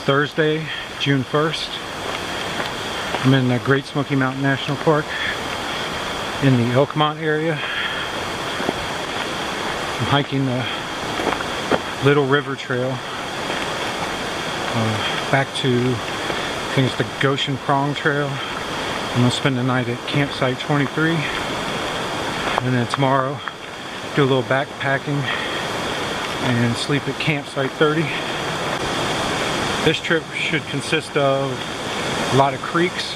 Thursday, June 1st. I'm in the Great Smoky Mountain National Park in the Elkmont area. I'm hiking the Little River Trail back to, I think it's the Goshen Prong Trail. I'm going to spend the night at campsite 23, and then tomorrow do a little backpacking and sleep at campsite 30. This trip should consist of a lot of creeks.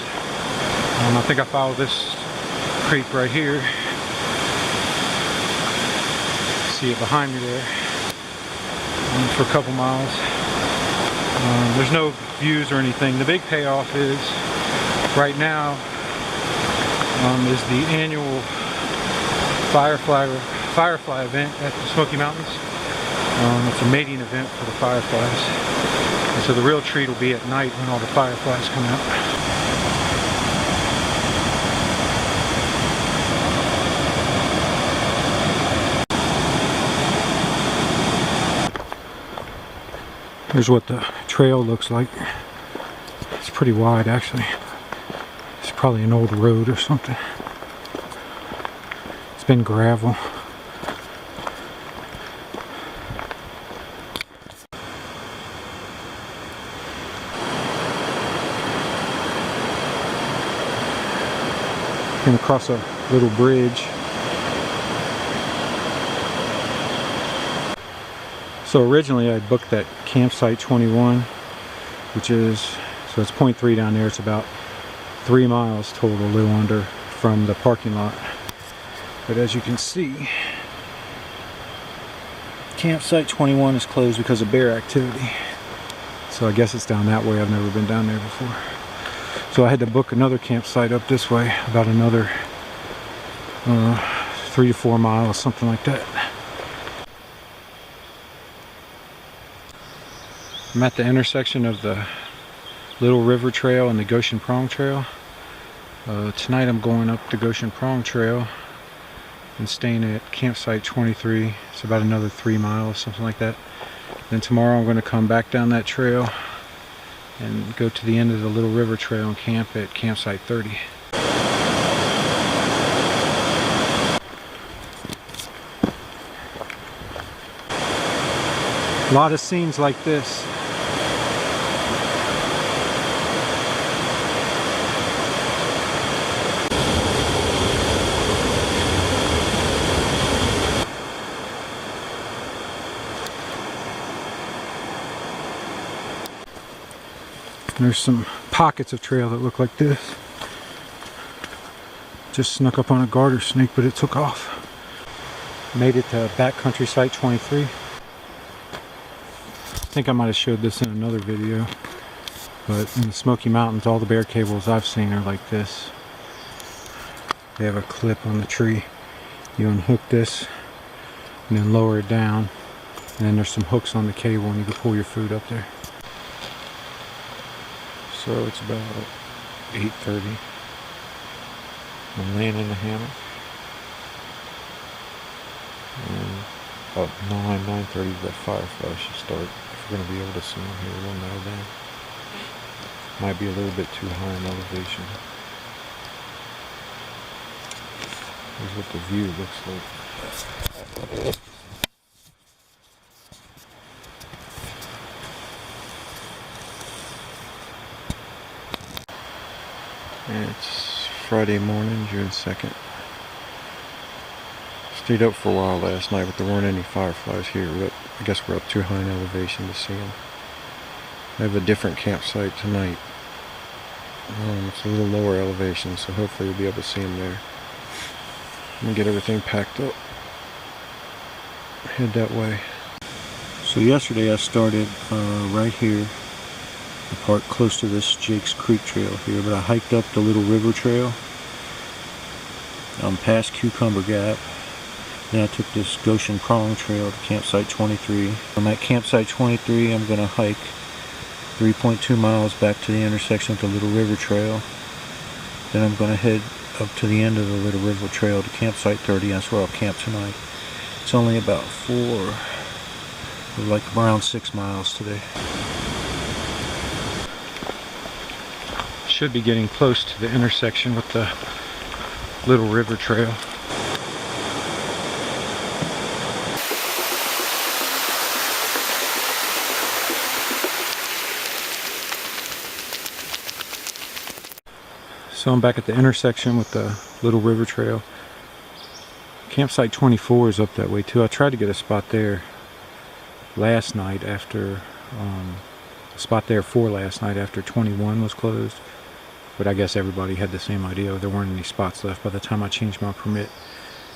I think I follow this creek right here. See it behind me there. For a couple miles. There's no views or anything. The big payoff is right now is the annual Firefly event at the Smoky Mountains. It's a mating event for the fireflies. And so the real treat will be at night when all the fireflies come out. Here's what the trail looks like. It's pretty wide actually. It's probably an old road or something. It's been gravel. Came across a little bridge. So originally I booked that campsite 21, which is, so it's 0.3 down there. It's about 3 miles total, a little under, from the parking lot. But as you can see, campsite 21 is closed because of bear activity. So I guess it's down that way. I've never been down there before. So I had to book another campsite up this way, about another 3 to 4 miles, something like that. I'm at the intersection of the Little River Trail and the Goshen Prong Trail. Tonight I'm going up the Goshen Prong Trail and staying at campsite 23. It's about another 3 miles, something like that. Then tomorrow I'm going to come back down that trail and go to the end of the Little River Trail and camp at campsite 30. A lot of scenes like this. There's some pockets of trail that look like this. Just snuck up on a garter snake, but it took off. Made it to backcountry site 23. I think I might have showed this in another video, but in the Smoky Mountains, all the bear cables I've seen are like this. They have a clip on the tree. You unhook this and then lower it down, and then there's some hooks on the cable and you can pull your food up there. So it's about 8:30. I'm laying in the hammock. And about 9:30 the firefly should start. If we're going to be able to see them here, we'll know then. Might be a little bit too high in elevation. Here's what the view looks like. It's Friday morning, June 2nd. Stayed up for a while last night, but there weren't any fireflies here. But I guess we're up too high in elevation to see them. I have a different campsite tonight. It's a little lower elevation, so hopefully we'll be able to see them there. I'm gonna get everything packed up. Head that way. So yesterday I started right here. The part close to this Jake's Creek Trail here, but I hiked up the Little River Trail. I'm past Cucumber Gap. Then I took this Goshen Prong Trail to campsite 23. From at campsite 23, I'm going to hike 3.2 miles back to the intersection with the Little River Trail. Then I'm going to head up to the end of the Little River Trail to campsite 30. That's where I'll camp tonight. It's only about around 6 miles today. should be getting close to the intersection with the little river trail. So I'm back at the intersection with the little river trail. Campsite 24 is up that way too. I tried to get a spot there last night after, for last night after 21 was closed. But I guess everybody had the same idea. There weren't any spots left by the time I changed my permit.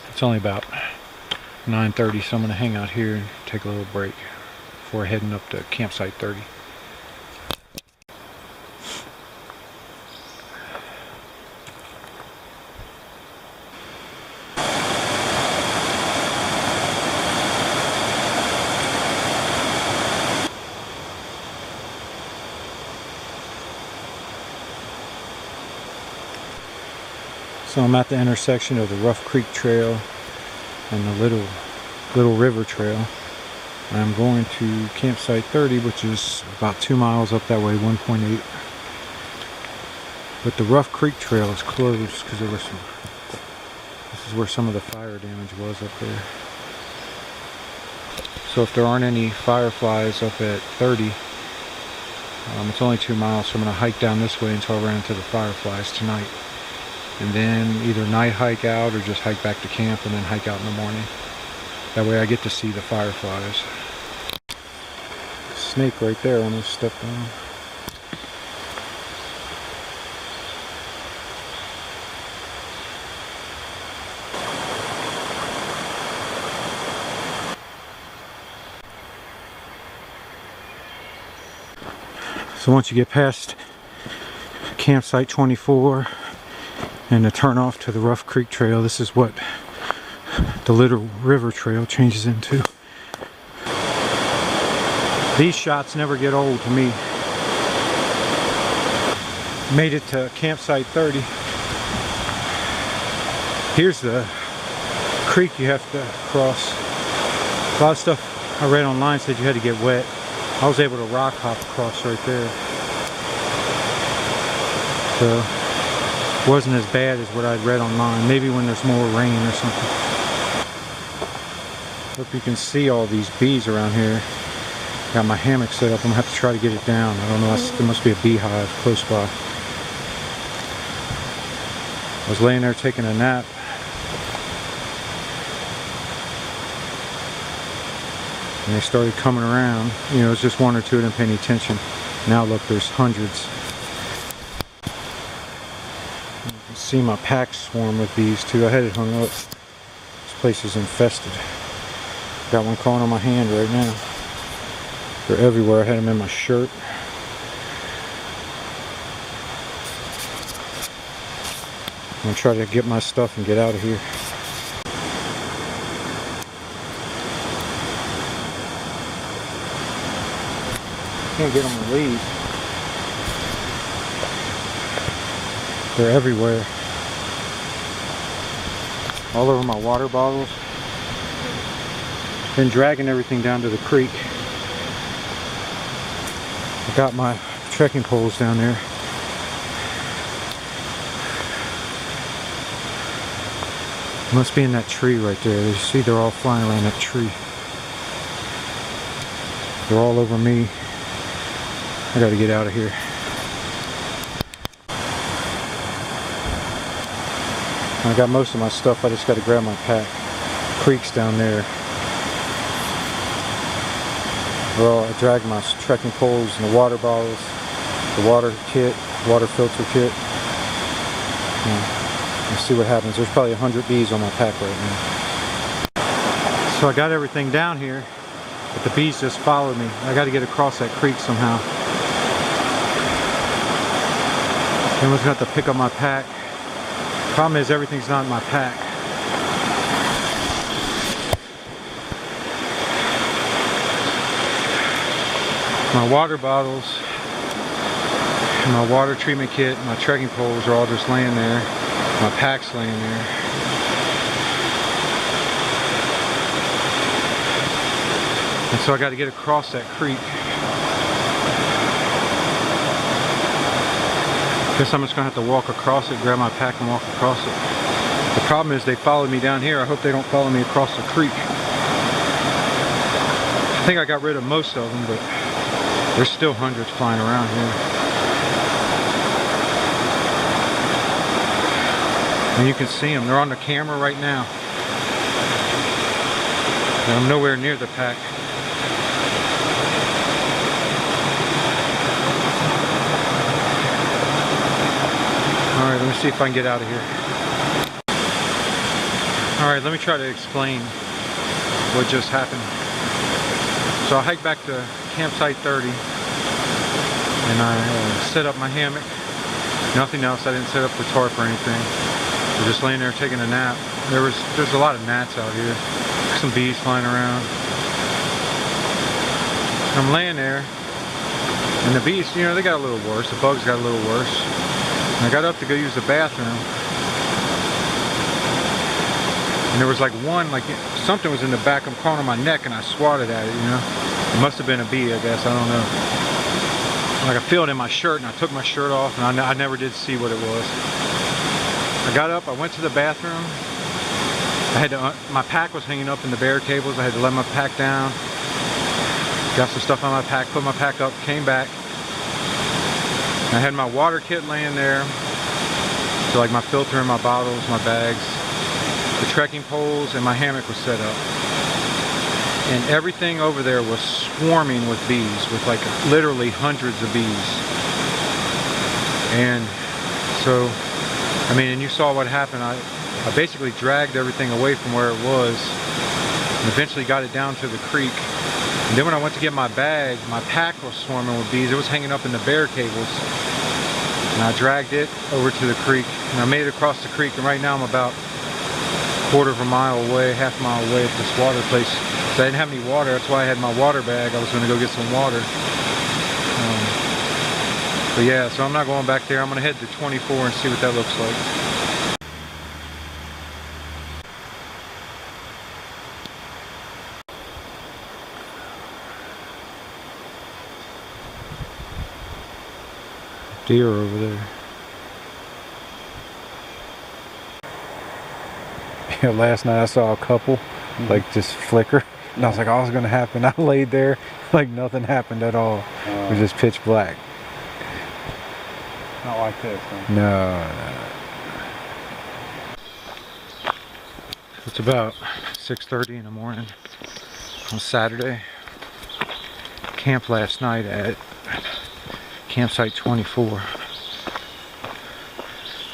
It's only about 9:30, so I'm going to hang out here and take a little break before heading up to campsite 30. So I'm at the intersection of the Rough Creek Trail and the Little River Trail. I'm going to campsite 30, which is about 2 miles up that way, 1.8. But the Rough Creek Trail is closed because there was some. This is where some of the fire damage was up there. So if there aren't any fireflies up at 30, it's only 2 miles, so I'm going to hike down this way until I run into the fireflies tonight. And then either night hike out or just hike back to camp and then hike out in the morning. That way I get to see the fireflies. Snake right there, I almost stepped on. So once you get past campsite 24 and to turn off to the Rough Creek Trail, this is what the Little River Trail changes into. These shots never get old to me. Made it to campsite 30. Here's the creek you have to cross. A lot of stuff I read online said you had to get wet. I was able to rock hop across right there. So wasn't as bad as what I'd read online. Maybe when there's more rain or something. Hope you can see all these bees around here. Got my hammock set up. I'm gonna have to try to get it down. I don't know. There must be a beehive close by. I was laying there taking a nap. And they started coming around. You know, it was just one or two. I didn't pay any attention. Now look, there's hundreds. You can see my pack swarm with bees too. I had it hung up. This place is infested. Got one crawling on my hand right now. They're everywhere. I had them in my shirt. I'm gonna try to get my stuff and get out of here. Can't get them to leave. They're everywhere. All over my water bottles. Been dragging everything down to the creek. I got my trekking poles down there. Must be in that tree right there. You see they're all flying around that tree. They're all over me. I gotta get out of here. I got most of my stuff. I just gotta grab my pack. Creek's down there. Well, I dragged my trekking poles and the water bottles, the water kit, water filter kit. Let's see what happens. There's probably 100 bees on my pack right now. So I got everything down here, but the bees just followed me. I got to get across that creek somehow. I'm just going to have to pick up my pack. Problem is everything's not in my pack. My water bottles, my water treatment kit, my trekking poles are all just laying there. My pack's laying there. And so I got to get across that creek. Guess I'm just gonna have to walk across it, grab my pack and walk across it. The problem is they followed me down here. I hope they don't follow me across the creek. I think I got rid of most of them, but there's still hundreds flying around here. And you can see them. They're on the camera right now. And I'm nowhere near the pack. Alright, let me see if I can get out of here. Alright, let me try to explain what just happened. So I hiked back to campsite 30 and I set up my hammock. Nothing else. I didn't set up the tarp or anything. I'm just laying there taking a nap. There's a lot of gnats out here. Some bees flying around. I'm laying there and the bees, you know, they got a little worse. The bugs got a little worse. And I got up to go use the bathroom. And there was like one, like something was in the back of the corner of my neck and I swatted at it, you know. It must have been a bee, I guess, I don't know. Like I feel it in my shirt and I took my shirt off and I never did see what it was. I got up, I went to the bathroom. I had to, my pack was hanging up in the bare cables. I had to let my pack down. Got some stuff on my pack, put my pack up, came back. I had my water kit laying there. So like my filter and my bottles, my bags, the trekking poles, and my hammock was set up. And everything over there was swarming with bees, with like literally hundreds of bees. And so, I mean, and you saw what happened. I basically dragged everything away from where it was and eventually got it down to the creek. And then when I went to get my bag, my pack was swarming with bees. It was hanging up in the bare cables. And I dragged it over to the creek. And I made it across the creek. And right now I'm about a quarter of a mile away, half a mile away at this water place. So I didn't have any water. That's why I had my water bag. I was going to go get some water. But yeah, so I'm not going back there. I'm going to head to 24 and see what that looks like. Deer over there. Yeah, last night I saw a couple like just flicker and I was like, oh, what's gonna happen? I laid there like nothing happened at all. It was just pitch black. Not like this, huh? No. It's about 6:30 in the morning on Saturday. Camped last night at campsite 24.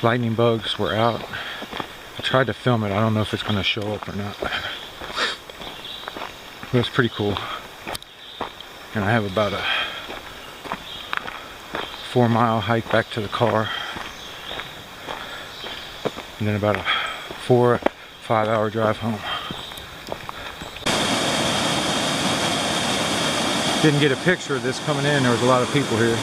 Lightning bugs were out. I tried to film it. I don't know if it's going to show up or not. But it's pretty cool. And I have about a 4-mile hike back to the car. And then about a 4-5 hour drive home. Didn't get a picture of this coming in. There was a lot of people here.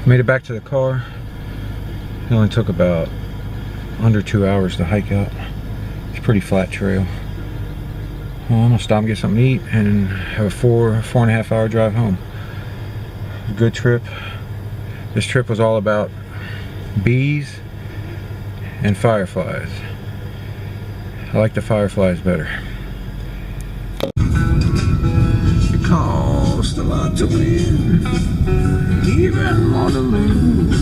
Made it back to the car. It only took about under 2 hours to hike up. It's a pretty flat trail. Well, I'm gonna stop and get something to eat and have a 4.5 hour drive home. A good trip. This trip was all about bees and fireflies. I like the fireflies better. It costs a lot to win, even more to lose.